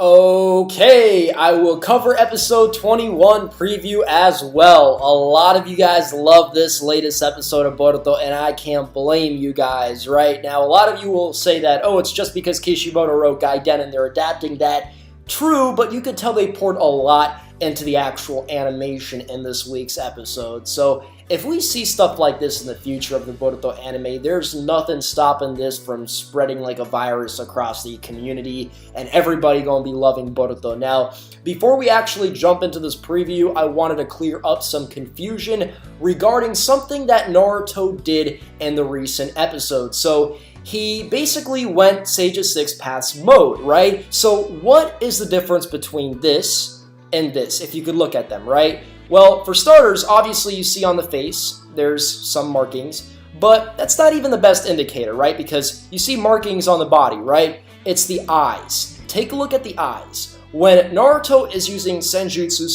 Okay, I will cover episode 21 preview as well. A lot of you guys love this latest episode of Boruto, and I can't blame you guys, right? Now, a lot of you will say that, oh, it's just because Kishimoto wrote Gaiden and they're adapting that. True, but you could tell they poured a lot into the actual animation in this week's episode. So, if we see stuff like this in the future of the Boruto anime, there's nothing stopping this from spreading like a virus across the community, and everybody gonna be loving Boruto. Now, before we actually jump into this preview, I wanted to clear up some confusion regarding something that Naruto did in the recent episode. So, he basically went Sage of Six Paths mode, right? So, what is the difference between this and this, if you could look at them, right? Well, for starters, obviously you see on the face, there's some markings, but that's not even the best indicator, right? Because you see markings on the body, right? It's the eyes. Take a look at the eyes. When Naruto is using Senjutsu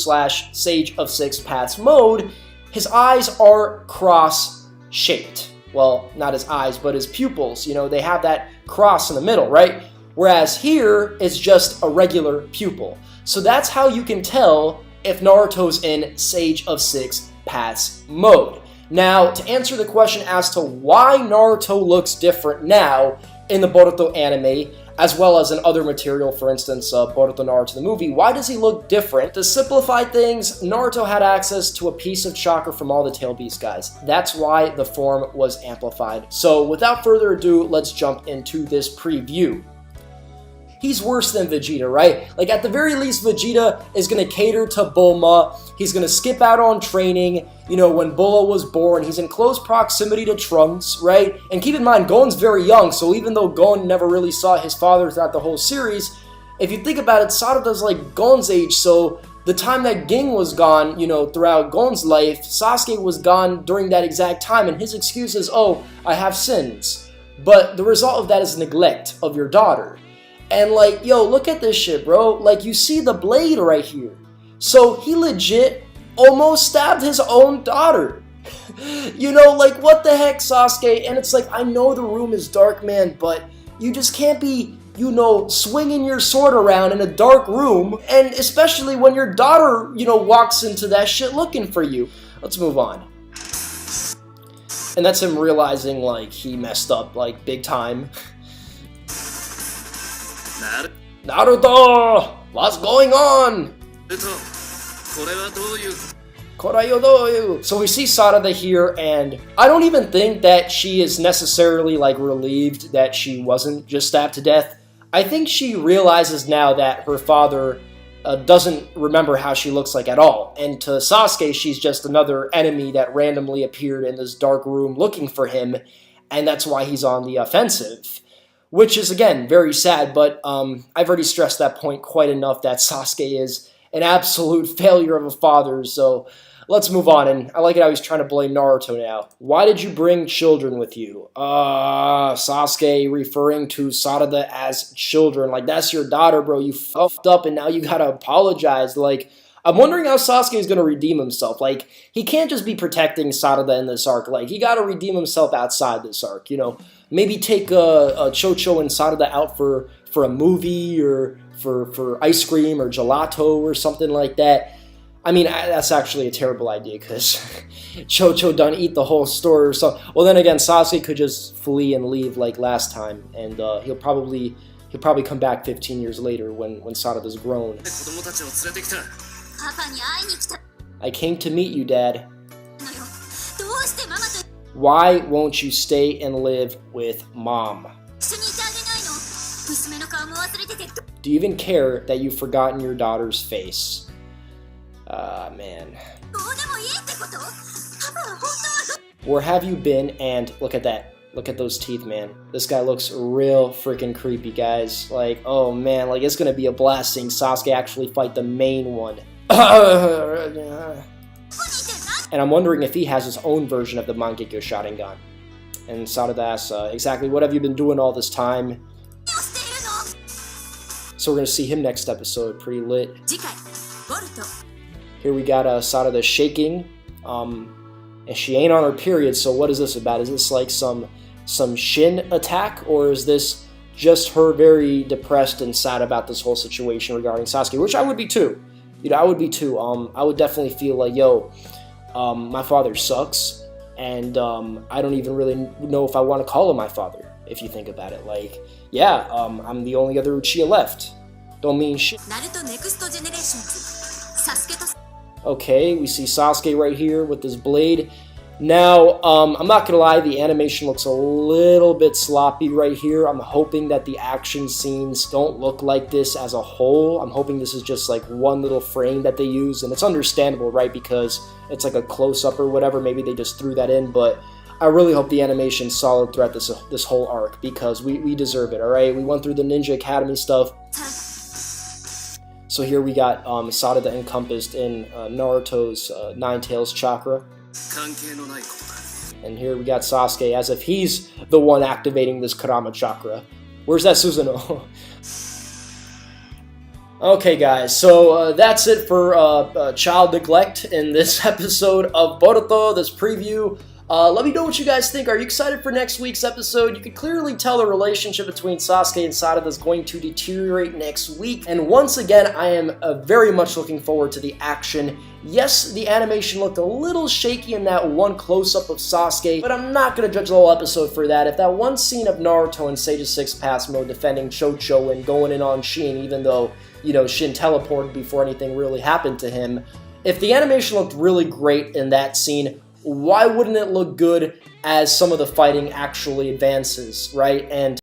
/ Sage of Six Paths mode, his eyes are cross-shaped. Well, not his eyes, but his pupils. You know, they have that cross in the middle, right? Whereas here, it's just a regular pupil. So that's how you can tell if Naruto's in Sage of Six Paths mode. Now, to answer the question as to why Naruto looks different now in the Boruto anime, as well as in other material, for instance, Boruto Naruto the movie, why does he look different? To simplify things, Naruto had access to a piece of chakra from all the Tail Beast guys. That's why the form was amplified. So, without further ado, let's jump into this preview. He's worse than Vegeta, right? Like, at the very least, Vegeta is going to cater to Bulma. He's going to skip out on training. You know, when Bulma was born, he's in close proximity to Trunks, right? And keep in mind, Gon's very young, so even though Gon never really saw his father throughout the whole series, if you think about it, Sarada's like Gon's age, so the time that Ging was gone, you know, throughout Gon's life, Sasuke was gone during that exact time, and his excuse is, oh, I have sins. But the result of that is neglect of your daughter. And like, yo, look at this shit, bro. Like, you see the blade right here. So he legit almost stabbed his own daughter. You know, like, what the heck, Sasuke? And it's like, I know the room is dark, man, but you just can't be, you know, swinging your sword around in a dark room, and especially when your daughter, you know, walks into that shit looking for you. Let's move on. And that's him realizing, like, he messed up, like, big time. Naruto! What's going on? So we see Sarada here, and I don't even think that she is necessarily like relieved that she wasn't just stabbed to death. I think she realizes now that her father doesn't remember how she looks like at all. And to Sasuke, she's just another enemy that randomly appeared in this dark room looking for him, and that's why he's on the offensive. Which is, again, very sad, but I've already stressed that point quite enough that Sasuke is an absolute failure of a father, so let's move on. And I like it how he's trying to blame Naruto now. Why did you bring children with you? Sasuke referring to Sarada as children. Like, that's your daughter, bro. You fucked up and now you gotta apologize. Like, I'm wondering how Sasuke is going to redeem himself. Like, he can't just be protecting Sarada in this arc. Like, he got to redeem himself outside this arc, you know. Maybe take Chocho and Sarada out for a movie or for ice cream or gelato or something like that. I mean, that's actually a terrible idea because Chocho done eat the whole store or something. Well, then again, Sasuke could just flee and leave like last time, and he'll probably come back 15 years later when Sarada's grown. I came to meet you, Dad. Why won't you stay and live with Mom? Do you even care that you've forgotten your daughter's face? Man. Where have you been? And look at that. Look at those teeth, man. This guy looks real freaking creepy, guys. Like, oh man, like it's gonna be a blast seeing Sasuke actually fight the main one. And I'm wondering if he has his own version of the Mangekyo Sharingan. And Sarada asks, exactly what have you been doing all this time? So we're going to see him next episode. Pretty lit. Here we got Sarada shaking. And she ain't on her period, so what is this about? Is this like some Shin attack? Or is this just her very depressed and sad about this whole situation regarding Sasuke, which I would be too. You know, I would be too. I would definitely feel like, yo, my father sucks, and I don't even really know if I want to call him my father, if you think about it. Like, yeah, I'm the only other Uchiha left. Don't mean shit. Naruto Next Generations. Sasuke. Okay, we see Sasuke right here with his blade. Now, I'm not gonna lie, the animation looks a little bit sloppy right here. I'm hoping that the action scenes don't look like this as a whole. I'm hoping this is just like one little frame that they use, and it's understandable, right? Because it's like a close-up or whatever. Maybe they just threw that in, but I really hope the animation's solid throughout this whole arc, because we deserve it, alright? We went through the Ninja Academy stuff. So here we got Sarada encompassed in Naruto's Nine Tails chakra. And here we got Sasuke as if he's the one activating this Kurama chakra. Where's that Susanoo? Okay guys, so that's it for child neglect in this episode of Boruto, this preview. Let me know what you guys think. Are you excited for next week's episode? You can clearly tell the relationship between Sasuke and Sarada is going to deteriorate next week. And once again, I am very much looking forward to the action. Yes, the animation looked a little shaky in that one close-up of Sasuke, but I'm not going to judge the whole episode for that. If that one scene of Naruto in Sage's 6 Pass mode defending Chocho and going in on Shin, even though, you know, Shin teleported before anything really happened to him, if the animation looked really great in that scene, why wouldn't it look good as some of the fighting actually advances, right? And